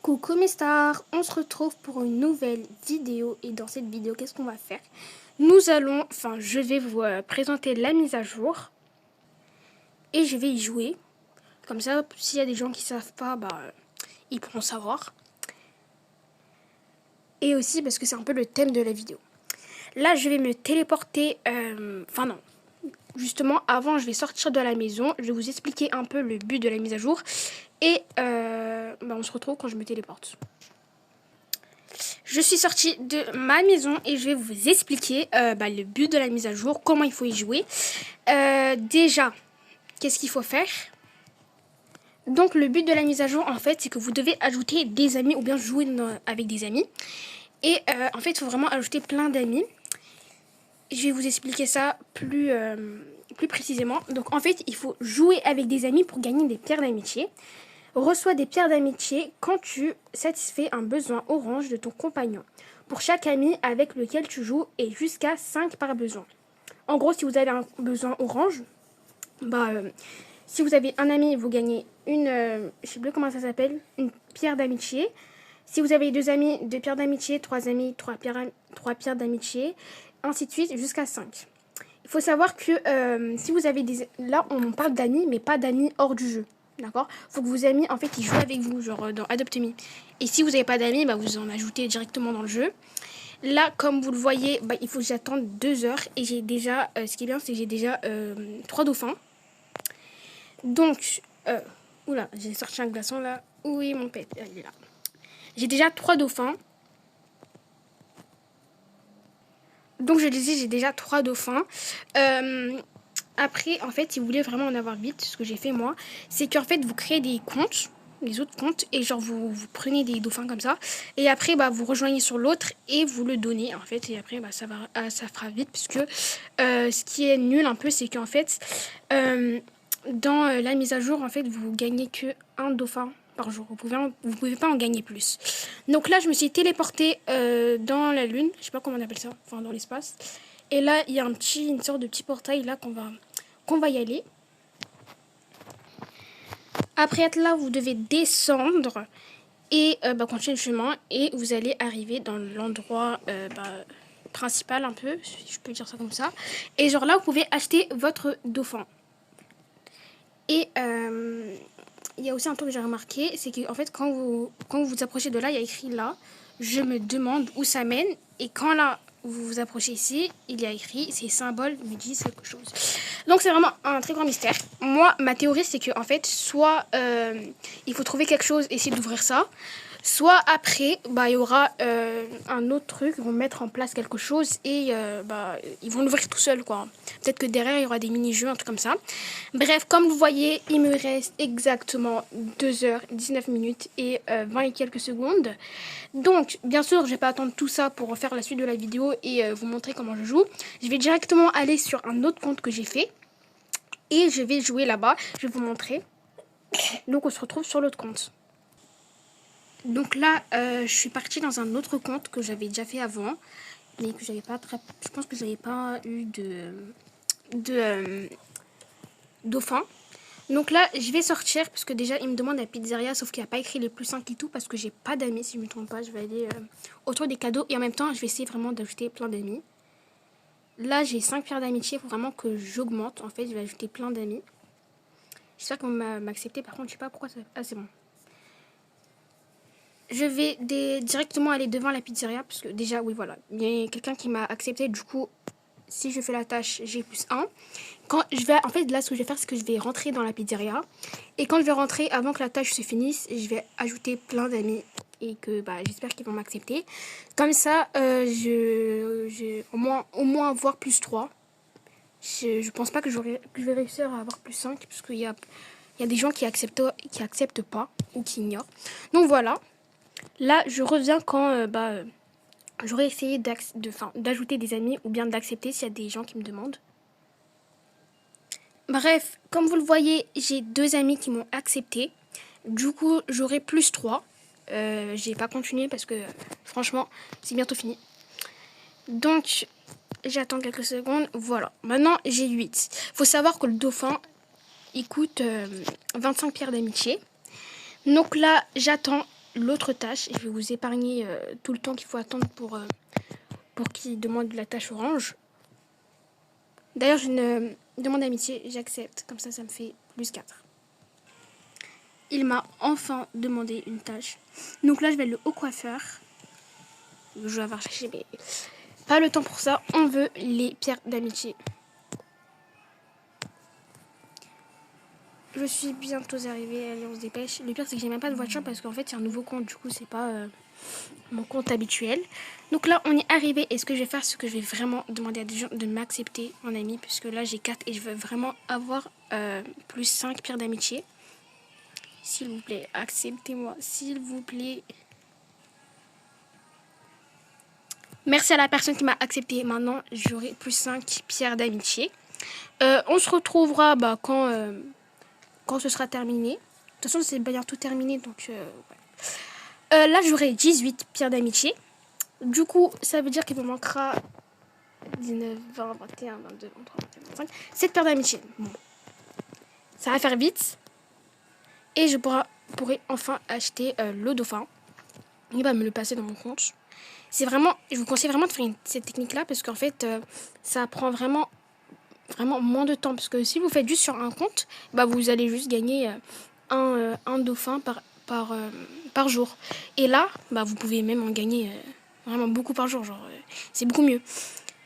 Coucou mes stars, on se retrouve pour une nouvelle vidéo et dans cette vidéo qu'est-ce qu'on va faire? Je vais vous présenter la mise à jour et je vais y jouer. Comme ça, s'il y a des gens qui savent pas, ils pourront savoir. Et aussi parce que c'est un peu le thème de la vidéo. Là, je vais me téléporter, justement, avant, je vais sortir de la maison. Je vais vous expliquer un peu le but de la mise à jour. Et on se retrouve quand je me téléporte. Je suis sortie de ma maison et je vais vous expliquer le but de la mise à jour, comment il faut y jouer. Déjà, qu'est-ce qu'il faut faire? Donc le but de la mise à jour, en fait, c'est que vous devez ajouter des amis ou bien jouer avec des amis. Et en fait, il faut vraiment ajouter plein d'amis. Je vais vous expliquer ça plus précisément. Donc en fait, il faut jouer avec des amis pour gagner des pierres d'amitié. Reçois des pierres d'amitié quand tu satisfais un besoin orange de ton compagnon. Pour chaque ami avec lequel tu joues et jusqu'à 5 par besoin. En gros, si vous avez un besoin orange, si vous avez un ami, vous gagnez une, je sais plus comment ça s'appelle, une pierre d'amitié. Si vous avez 2 amis, 2 pierres d'amitié, 3 amis, 3 pierres d'amitié, ainsi de suite jusqu'à 5. Il faut savoir que si vous avez des... Là, on parle d'amis, mais pas d'amis hors du jeu. D'accord? Faut que vos amis, en fait, ils jouent avec vous, genre dans Adopt Me. Et si vous n'avez pas d'amis, vous en ajoutez directement dans le jeu. Là, comme vous le voyez, il faut que j'attende 2 heures. Et j'ai déjà, ce qui est bien, c'est que j'ai déjà 3 dauphins. Donc, oula, j'ai sorti un glaçon là. Oui, mon pet, il est là. J'ai déjà 3 dauphins. Donc, je disais, j'ai déjà 3 dauphins. Après, en fait, si vous voulez vraiment en avoir vite, ce que j'ai fait moi, c'est qu'en fait, vous créez des comptes, des autres comptes, et genre vous prenez des dauphins comme ça, et après, vous rejoignez sur l'autre et vous le donnez, en fait, et après, ça fera vite, puisque ce qui est nul un peu, c'est qu'en fait, dans la mise à jour, en fait, vous gagnez que un dauphin par jour. Vous pouvez pas en gagner plus. Donc là, je me suis téléportée dans la lune, je sais pas comment on appelle ça, enfin dans l'espace. Et là, il y a une sorte de petit portail là qu'on va y aller. Après être là, vous devez descendre et continuer le chemin et vous allez arriver dans l'endroit principal un peu, si je peux dire ça comme ça. Et genre là, vous pouvez acheter votre dauphin. Et il y a aussi un truc que j'ai remarqué, c'est qu'en fait, quand vous vous approchez de là, il y a écrit là, je me demande où ça mène. Et quand là, vous vous approchez ici, il y a écrit, ces symboles me disent quelque chose. Donc c'est vraiment un très grand mystère. Moi, ma théorie, c'est qu'en fait, soit il faut trouver quelque chose, essayer d'ouvrir ça, soit après, il y aura un autre truc, ils vont mettre en place quelque chose et ils vont l'ouvrir tout seul, quoi. Peut-être que derrière, il y aura des mini-jeux, un truc comme ça. Bref, comme vous voyez, il me reste exactement 2h19 et 20 et quelques secondes. Donc, bien sûr, je vais pas attendre tout ça pour faire la suite de la vidéo et vous montrer comment je joue. Je vais directement aller sur un autre compte que j'ai fait et je vais jouer là-bas. Je vais vous montrer. Donc, on se retrouve sur l'autre compte. Donc là, je suis partie dans un autre compte que j'avais déjà fait avant, mais que j'avais pas je pense que j'avais pas eu de dauphin. Donc là, je vais sortir parce que déjà, il me demande la pizzeria, sauf qu'il n'y a pas écrit les plus 5 et tout parce que j'ai pas d'amis, si je me trompe pas. Je vais aller autour des cadeaux et en même temps, je vais essayer vraiment d'ajouter plein d'amis. Là, j'ai 5 pierres d'amitié, il faut vraiment que j'augmente. En fait, je vais ajouter plein d'amis. J'espère qu'on va m'accepter, par contre, je sais pas pourquoi ça... Ah, c'est bon. Je vais directement aller devant la pizzeria parce que déjà, oui, voilà, il y a quelqu'un qui m'a accepté. Du coup, si je fais la tâche, j'ai plus 1. Quand je vais, en fait, là, ce que je vais faire, c'est que je vais rentrer dans la pizzeria. Et quand je vais rentrer, avant que la tâche se finisse, je vais ajouter plein d'amis et que j'espère qu'ils vont m'accepter. Comme ça, au moins avoir plus 3. Je pense pas que je vais réussir à avoir plus 5 parce qu'il y a des gens qui acceptent pas ou qui ignorent. Donc voilà. Là, je reviens quand j'aurais essayé d'ajouter des amis ou bien d'accepter s'il y a des gens qui me demandent. Bref, comme vous le voyez, j'ai 2 amis qui m'ont accepté. Du coup, j'aurai plus 3. J'ai pas continué parce que franchement, c'est bientôt fini. Donc, j'attends quelques secondes. Voilà, maintenant j'ai 8. Faut savoir que le dauphin, il coûte 25 pierres d'amitié. Donc là, j'attends l'autre tâche. Et je vais vous épargner tout le temps qu'il faut attendre pour qu'il demande la tâche orange. D'ailleurs, j'ai une demande d'amitié, j'accepte. Comme ça me fait plus 4. Il m'a enfin demandé une tâche. Donc là, je vais aller au coiffeur. Je vais avoir cherché, mais pas le temps pour ça. On veut les pierres d'amitié. Je suis bientôt arrivée. Allez, on se dépêche. Le pire, c'est que j'ai même pas de voiture parce qu'en fait, c'est un nouveau compte. Du coup, c'est pas mon compte habituel. Donc là, on est arrivé. Et ce que je vais faire, c'est que je vais vraiment demander à des gens de m'accepter en ami. Puisque là, j'ai 4 et je veux vraiment avoir plus 5 pierres d'amitié. S'il vous plaît, acceptez-moi. S'il vous plaît. Merci à la personne qui m'a accepté. Maintenant, j'aurai plus 5 pierres d'amitié. On se retrouvera quand ce sera terminé. De toute façon, c'est bientôt terminé. Donc, ouais. Là, j'aurai 18 pierres d'amitié. Du coup, ça veut dire qu'il me manquera 19, 20, 21, 22, 23, 24, 25. 7 paires d'amitié. Bon. Ça va faire vite. Et je pourrai enfin acheter le dauphin. Il va me le passer dans mon compte. C'est vraiment, je vous conseille vraiment de faire cette technique-là parce qu'en fait, ça prend vraiment moins de temps. Parce que si vous faites juste sur un compte, bah, vous allez juste gagner un dauphin par jour. Et là, bah, vous pouvez même en gagner vraiment beaucoup par jour. Genre, c'est beaucoup mieux.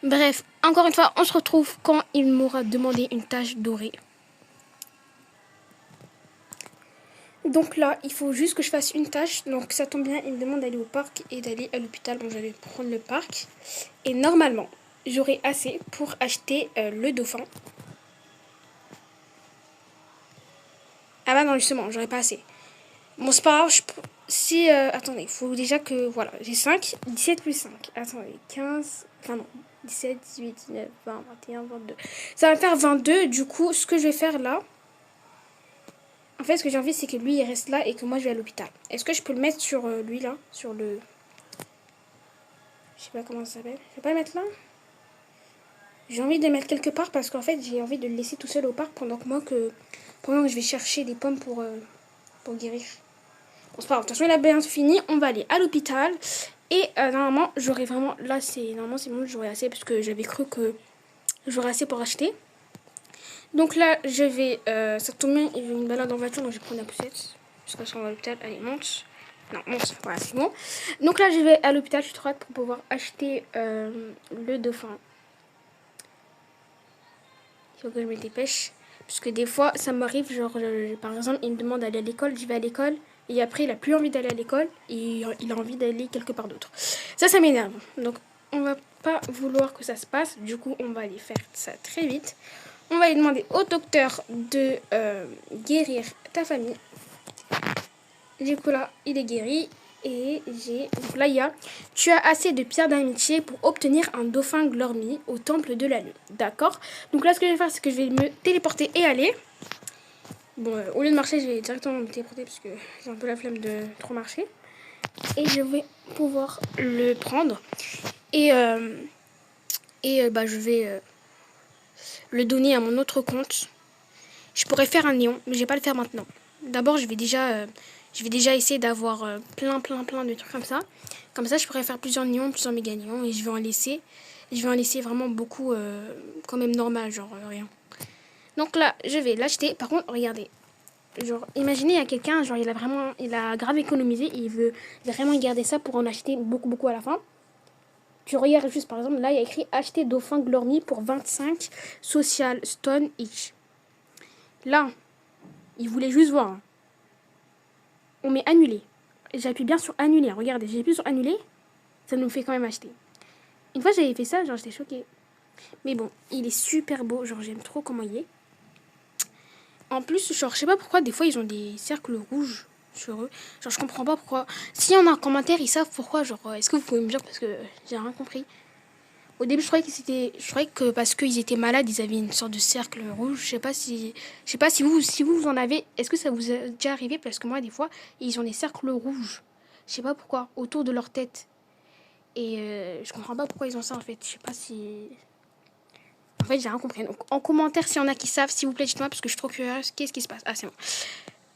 Bref, encore une fois, on se retrouve quand il m'aura demandé une tâche dorée. Donc là, il faut juste que je fasse une tâche. Donc ça tombe bien, il me demande d'aller au parc et d'aller à l'hôpital. Donc j'allais prendre le parc. Et normalement, j'aurai assez pour acheter le dauphin. Ah bah non, justement, j'aurai pas assez. Bon, c'est pas grave. Si, attendez, il faut déjà que... Voilà, j'ai 5. 17 plus 5. Attendez, 15... Enfin non, 17, 18, 19, 20, 21, 22. Ça va faire 22. Du coup, ce que je vais faire là... En fait, ce que j'ai envie, c'est que lui, il reste là et que moi, je vais à l'hôpital. Est-ce que je peux le mettre sur lui, là? Sur le... Je sais pas comment ça s'appelle. Je vais pas le mettre là? J'ai envie de le mettre quelque part parce qu'en fait, j'ai envie de le laisser tout seul au parc pendant que je vais chercher des pommes pour guérir. Bon, c'est pas grave. De toute façon, il a bien fini. On va aller à l'hôpital. Et normalement, j'aurai vraiment... Là, normalement, c'est bon, j'aurai assez parce que j'avais cru que j'aurais assez pour acheter. Donc là, je vais... ça tombe bien, il y a une balade en voiture, donc je vais prendre la poussette. Jusqu'à ce qu'on va à l'hôpital. Allez, monte. Non, monte. Voilà, c'est bon. Donc là, je vais à l'hôpital. Je suis trop hâte pour pouvoir acheter le dauphin. Il faut que je me dépêche. Parce que des fois, ça m'arrive, genre, par exemple, il me demande d'aller à l'école, j'y vais à l'école. Et après, il a plus envie d'aller à l'école. Et il a envie d'aller quelque part d'autre. Ça m'énerve. Donc, on va pas vouloir que ça se passe. Du coup, on va aller faire ça très vite. On va lui demander au docteur de guérir ta famille. Du coup, là, il est guéri. Et donc là, il y a... Tu as assez de pierres d'amitié pour obtenir un dauphin glormi au temple de la lune. D'accord. Donc là, ce que je vais faire, c'est que je vais me téléporter et aller. Bon, au lieu de marcher, je vais directement me téléporter parce que j'ai un peu la flemme de trop marcher. Et je vais pouvoir le prendre. Et bah, je vais le donner à mon autre compte. Je pourrais faire un néon, mais je vais pas le faire maintenant. D'abord, je vais déjà essayer d'avoir plein de trucs comme ça. Comme ça, je pourrais faire plusieurs néons, plusieurs méga néons, et je vais en laisser vraiment beaucoup, quand même normal, genre rien. Donc là, je vais l'acheter. Par contre, regardez. Genre, imaginez, il y a quelqu'un, genre, il a grave économisé, et il veut vraiment garder ça pour en acheter beaucoup à la fin. Tu regardes juste, par exemple, là, il y a écrit acheter dauphin glormi pour 25 social stone each. Là, il voulait juste voir. On met annuler. J'appuie bien sur annuler. Regardez, j'ai appuyé sur annuler. Ça nous fait quand même acheter. Une fois j'avais fait ça, genre j'étais choquée. Mais bon, il est super beau. Genre j'aime trop comment il est. En plus, genre je sais pas pourquoi des fois ils ont des cercles rouges sur eux. Genre je comprends pas pourquoi. S'il y en a un commentaire, ils savent pourquoi. Genre est-ce que vous pouvez me dire parce que j'ai rien compris. Au début, je croyais que parce qu'ils étaient malades, ils avaient une sorte de cercle rouge. Je sais pas si vous en avez. Est-ce que ça vous est déjà arrivé? Parce que moi, des fois, ils ont des cercles rouges. Je sais pas pourquoi, autour de leur tête. Et je comprends pas pourquoi ils ont ça en fait. Je sais pas si. En fait, j'ai rien compris. Donc, en commentaire, s'il y en a qui savent, s'il vous plaît, dites-moi parce que je suis trop curieuse. Qu'est-ce qui se passe? Ah, c'est bon.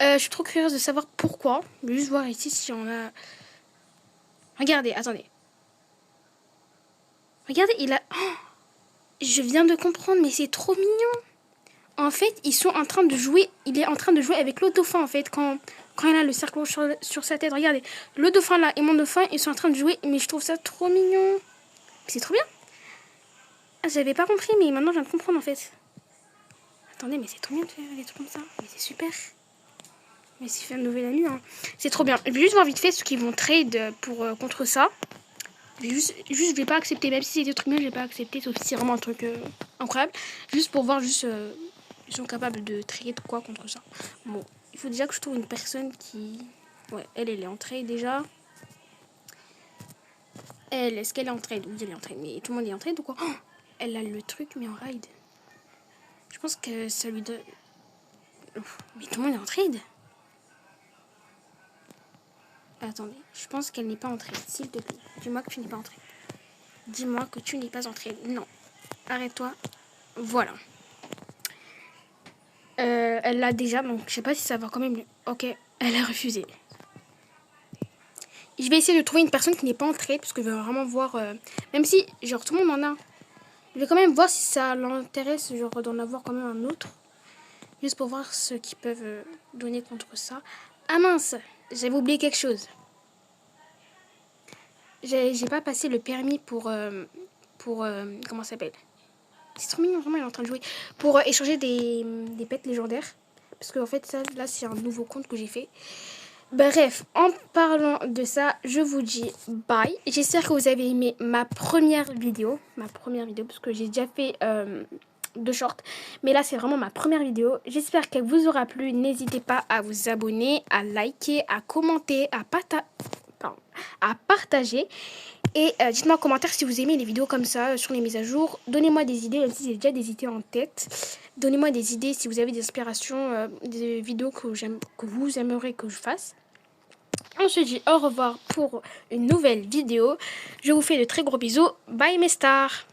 Je suis trop curieuse de savoir pourquoi. Je vais juste voir ici si on a... Regardez, attendez. Regardez, il a... Oh, je viens de comprendre, mais c'est trop mignon. En fait, ils sont en train de jouer... Il est en train de jouer avec l'autre dauphin, en fait, quand il a le cercle sur sa tête. Regardez, le dauphin là et mon dauphin, ils sont en train de jouer, mais je trouve ça trop mignon. C'est trop bien. Ah, j'avais pas compris, mais maintenant je viens de comprendre, en fait. Attendez, mais c'est trop bien de faire des trucs comme ça. Mais c'est super. Mais c'est fait un nouvel ami, hein. C'est trop bien. Je vais juste voir vite fait ceux qui vont trade pour, contre ça. Je vais pas accepter, même si c'est des trucs mieux, je vais pas accepter, sauf si c'est vraiment un truc incroyable. Juste pour voir, ils sont capables de trade quoi contre ça. Bon, il faut déjà que je trouve une personne qui... Ouais, elle est en trade déjà. Elle, est-ce qu'elle est en trade? Oui, elle est en trade, mais tout le monde est en trade ou quoi? Oh, elle a le truc, mais en raid. Je pense que ça lui donne... Mais tout le monde est en trade. Attendez, je pense qu'elle n'est pas en trade, s'il te plaît. Dis-moi que tu n'es pas en trade. Dis-moi que tu n'es pas en trade. Non. Arrête-toi. Voilà. Elle l'a déjà, donc je sais pas si ça va quand même... Ok, elle a refusé. Je vais essayer de trouver une personne qui n'est pas en trade, parce que je veux vraiment voir... même si, genre, tout le monde en a. Je vais quand même voir si ça l'intéresse, genre, d'en avoir quand même un autre. Juste pour voir ce qu'ils peuvent donner contre ça. Ah mince, j'avais oublié quelque chose. J'ai pas passé le permis pour comment ça s'appelle? C'est trop mignon, vraiment, il est en train de jouer. Pour échanger des pets légendaires. Parce qu'en fait, ça, là, c'est un nouveau compte que j'ai fait. Bref, en parlant de ça, je vous dis bye. J'espère que vous avez aimé ma première vidéo. Parce que j'ai déjà fait 2 shorts. Mais là, c'est vraiment ma première vidéo. J'espère qu'elle vous aura plu. N'hésitez pas à vous abonner, à liker, à commenter, à partager. Et dites-moi en commentaire si vous aimez les vidéos comme ça sur les mises à jour. Donnez-moi des idées, même si j'ai déjà des idées en tête. Donnez-moi des idées si vous avez des inspirations, des vidéos que vous aimeriez que je fasse. On se dit au revoir pour une nouvelle vidéo. Je vous fais de très gros bisous. Bye mes stars.